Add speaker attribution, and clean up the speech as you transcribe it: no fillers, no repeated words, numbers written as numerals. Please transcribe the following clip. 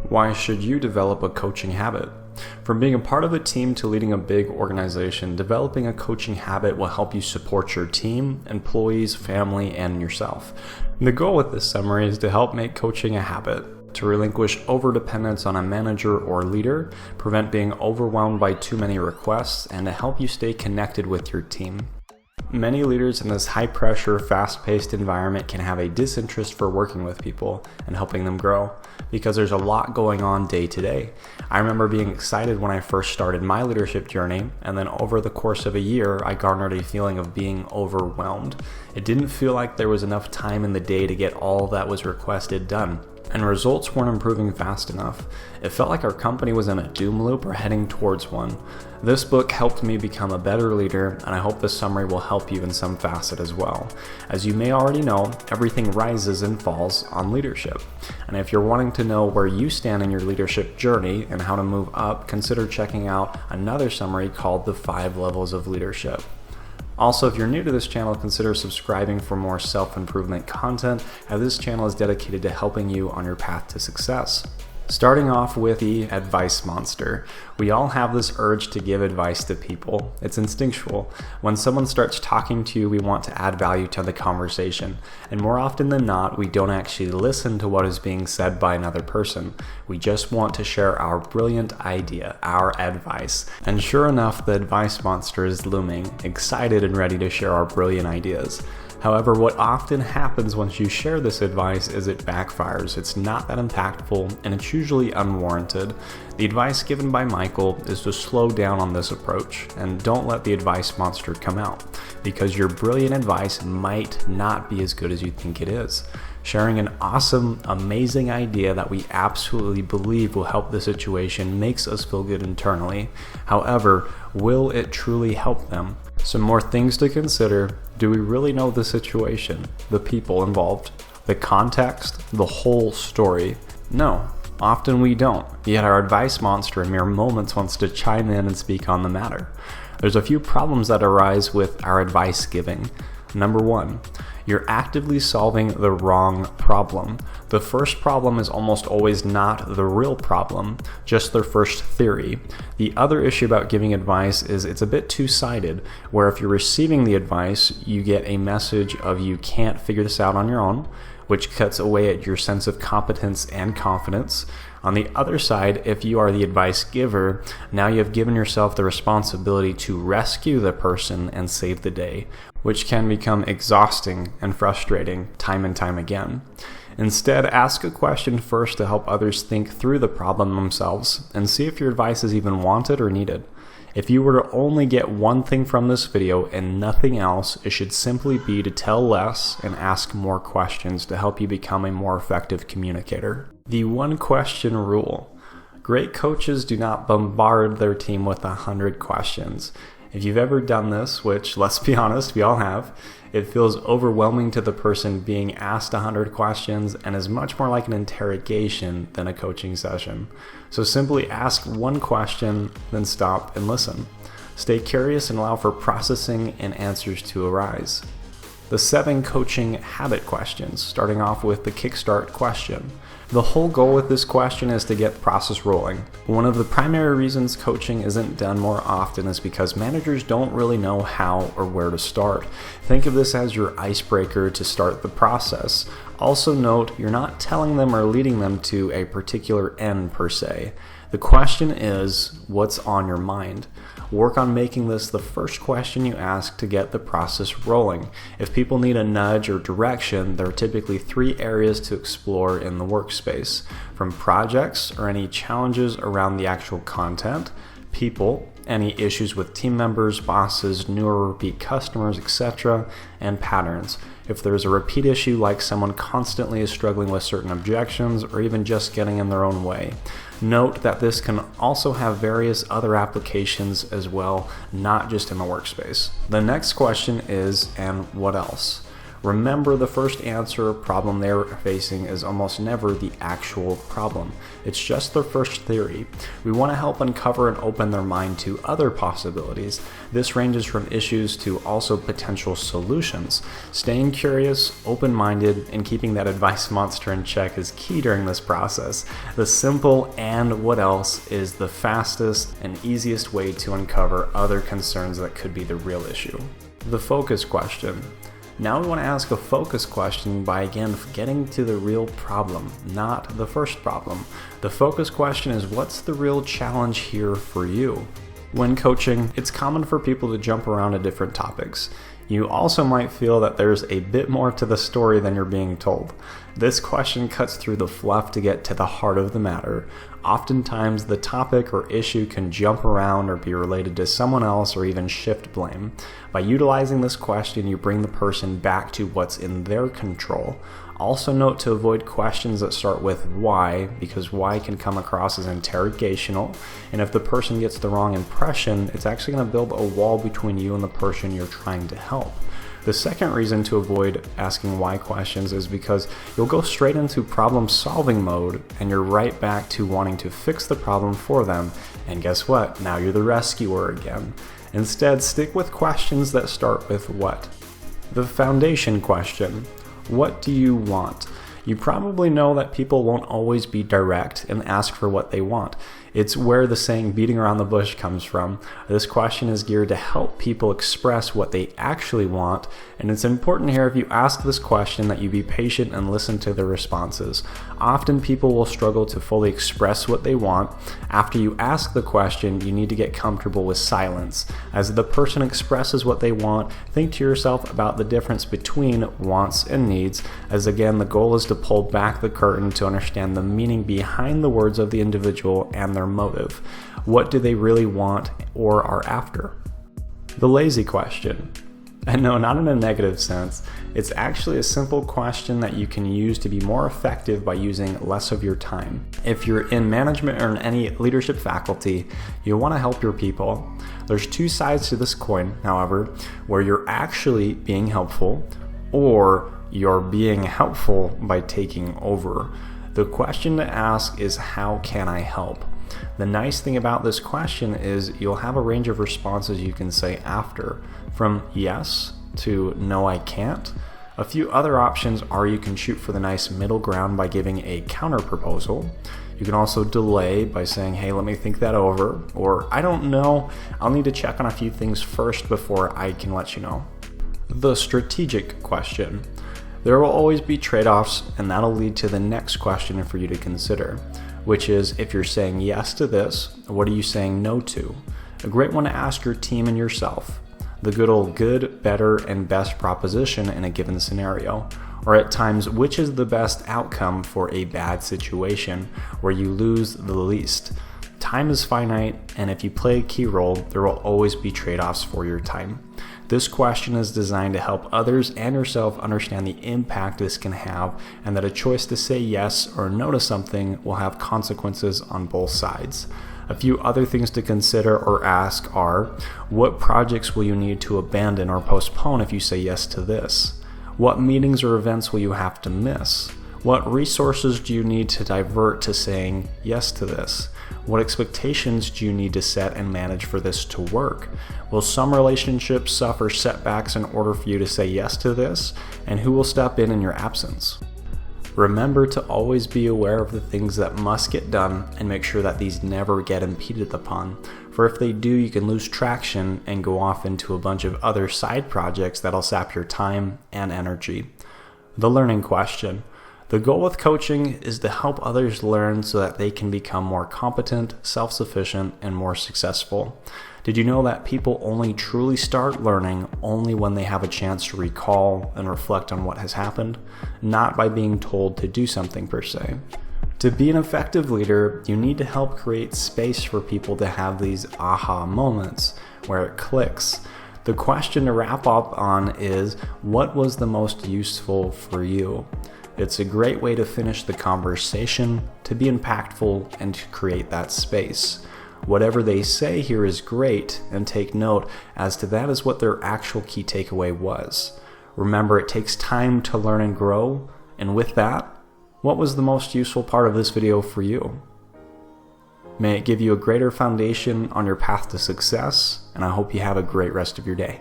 Speaker 1: Why should you develop a coaching habit? From being a part of a team to leading a big organization, developing a coaching habit will help you support your team, employees, family, and yourself. And the goal with this summary is to help make coaching a habit, to relinquish overdependence on a manager or leader, prevent being overwhelmed by too many requests, and to help you stay connected with your team. Many leaders in this high-pressure, fast-paced environment can have a disinterest for working with people and helping them grow because there's a lot going on day to day. I remember being excited when I first started my leadership journey, and then over the course of a year, I garnered a feeling of being overwhelmed. It didn't feel like there was enough time in the day to get all that was requested done, and results weren't improving fast enough. It felt like our company was in a doom loop or heading towards one. This book helped me become a better leader, and I hope this summary will help you in some facet as well. As you may already know, everything rises and falls on leadership. And if you're wanting to know where you stand in your leadership journey and how to move up, consider checking out another summary called The 5 Levels of Leadership. Also, if you're new to this channel, consider subscribing for more self-improvement content, as this channel is dedicated to helping you on your path to success. Starting off with the advice monster. We all have this urge to give advice to people. It's instinctual. When someone starts talking to you, we want to add value to the conversation. And more often than not, we don't actually listen to what is being said by another person. We just want to share our brilliant idea, our advice. And sure enough, the advice monster is looming, excited and ready to share our brilliant ideas. However, what often happens once you share this advice is it backfires. It's not that impactful, and it's usually unwarranted. The advice given by Michael is to slow down on this approach, and don't let the advice monster come out, because your brilliant advice might not be as good as you think it is. Sharing an awesome, amazing idea that we absolutely believe will help the situation makes us feel good internally. However, will it truly help them? Some more things to consider. Do we really know the situation, the people involved, the context, the whole story? No, often we don't, yet our advice monster in mere moments wants to chime in and speak on the matter. There's a few problems that arise with our advice giving. Number 1, you're actively solving the wrong problem. The first problem is almost always not the real problem, just their first theory. The other issue about giving advice is it's a bit two-sided, where if you're receiving the advice, you get a message of you can't figure this out on your own, which cuts away at your sense of competence and confidence. On the other side, if you are the advice giver, now you have given yourself the responsibility to rescue the person and save the day, which can become exhausting and frustrating time and time again. Instead, ask a question first to help others think through the problem themselves and see if your advice is even wanted or needed. If you were to only get one thing from this video and nothing else, it should simply be to tell less and ask more questions to help you become a more effective communicator. The one question rule. Great coaches do not bombard their team with 100 questions. If you've ever done this, which let's be honest, we all have, it feels overwhelming to the person being asked 100 questions and is much more like an interrogation than a coaching session. So simply ask one question, then stop and listen. Stay curious and allow for processing and answers to arise. The 7 coaching habit questions, starting off with the kickstart question. The whole goal with this question is to get the process rolling. One of the primary reasons coaching isn't done more often is because managers don't really know how or where to start. Think of this as your icebreaker to start the process. Also note, you're not telling them or leading them to a particular end per se. The question is, what's on your mind? Work on making this the first question you ask to get the process rolling. If people need a nudge or direction, there are typically 3 areas to explore in the workspace, from projects or any challenges around the actual content, people, any issues with team members, bosses, new or repeat customers, etc., and patterns. If there's a repeat issue like someone constantly is struggling with certain objections or even just getting in their own way. Note that this can also have various other applications as well, not just in the workspace. The next question is, and what else? Remember, the first answer or problem they're facing is almost never the actual problem. It's just their first theory. We want to help uncover and open their mind to other possibilities. This ranges from issues to also potential solutions. Staying curious, open-minded, and keeping that advice monster in check is key during this process. The simple "and what else" is the fastest and easiest way to uncover other concerns that could be the real issue. The focus question. Now we want to ask a focus question by again getting to the real problem, not the first problem. The focus question is, what's the real challenge here for you? When coaching, it's common for people to jump around to different topics. You also might feel that there's a bit more to the story than you're being told. This question cuts through the fluff to get to the heart of the matter. Oftentimes, the topic or issue can jump around or be related to someone else or even shift blame. By utilizing this question, you bring the person back to what's in their control. Also note to avoid questions that start with why, because why can come across as interrogational, and if the person gets the wrong impression, it's actually going to build a wall between you and the person you're trying to help. The second reason to avoid asking why questions is because you'll go straight into problem-solving mode and you're right back to wanting to fix the problem for them, and guess what? Now you're the rescuer again. Instead, stick with questions that start with what. The foundation question. What do you want? You probably know that people won't always be direct and ask for what they want. It's where the saying beating around the bush comes from. This question is geared to help people express what they actually want, and it's important here if you ask this question that you be patient and listen to their responses. Often people will struggle to fully express what they want. After you ask the question, you need to get comfortable with silence. As the person expresses what they want, think to yourself about the difference between wants and needs, as again the goal is to pull back the curtain to understand the meaning behind the words of the individual and their motive. What do they really want or are after? The lazy question. And no, not in a negative sense. It's actually a simple question that you can use to be more effective by using less of your time. If you're in management or in any leadership faculty, you want to help your people. There's two sides to this coin, however, where you're actually being helpful or you're being helpful by taking over. The question to ask is, how can I help? The nice thing about this question is you'll have a range of responses you can say after, from yes to no I can't. A few other options are you can shoot for the nice middle ground by giving a counter proposal. You can also delay by saying, hey, let me think that over, or I don't know, I'll need to check on a few things first before I can let you know. The strategic question. There will always be trade-offs, and that'll lead to the next question for you to consider, which is, if you're saying yes to this, what are you saying no to? A great one to ask your team and yourself. The good old good, better, and best proposition in a given scenario, or at times, which is the best outcome for a bad situation where you lose the least. Time is finite, and if you play a key role, there will always be trade-offs for your time. This question is designed to help others and yourself understand the impact this can have, and that a choice to say yes or no to something will have consequences on both sides. A few other things to consider or ask are, what projects will you need to abandon or postpone if you say yes to this? What meetings or events will you have to miss? What resources do you need to divert to saying yes to this? What expectations do you need to set and manage for this to work? Will some relationships suffer setbacks in order for you to say yes to this? And who will step in your absence? Remember to always be aware of the things that must get done and make sure that these never get impeded upon. For if they do, you can lose traction and go off into a bunch of other side projects that'll sap your time and energy. The learning question. The goal with coaching is to help others learn so that they can become more competent, self-sufficient, and more successful. Did you know that people only truly start learning only when they have a chance to recall and reflect on what has happened, not by being told to do something per se? To be an effective leader, you need to help create space for people to have these aha moments where it clicks. The question to wrap up on is, what was the most useful for you? It's a great way to finish the conversation, to be impactful, and to create that space. Whatever they say here is great, and take note as to that is what their actual key takeaway was. Remember, it takes time to learn and grow. And with that, what was the most useful part of this video for you? May it give you a greater foundation on your path to success, and I hope you have a great rest of your day.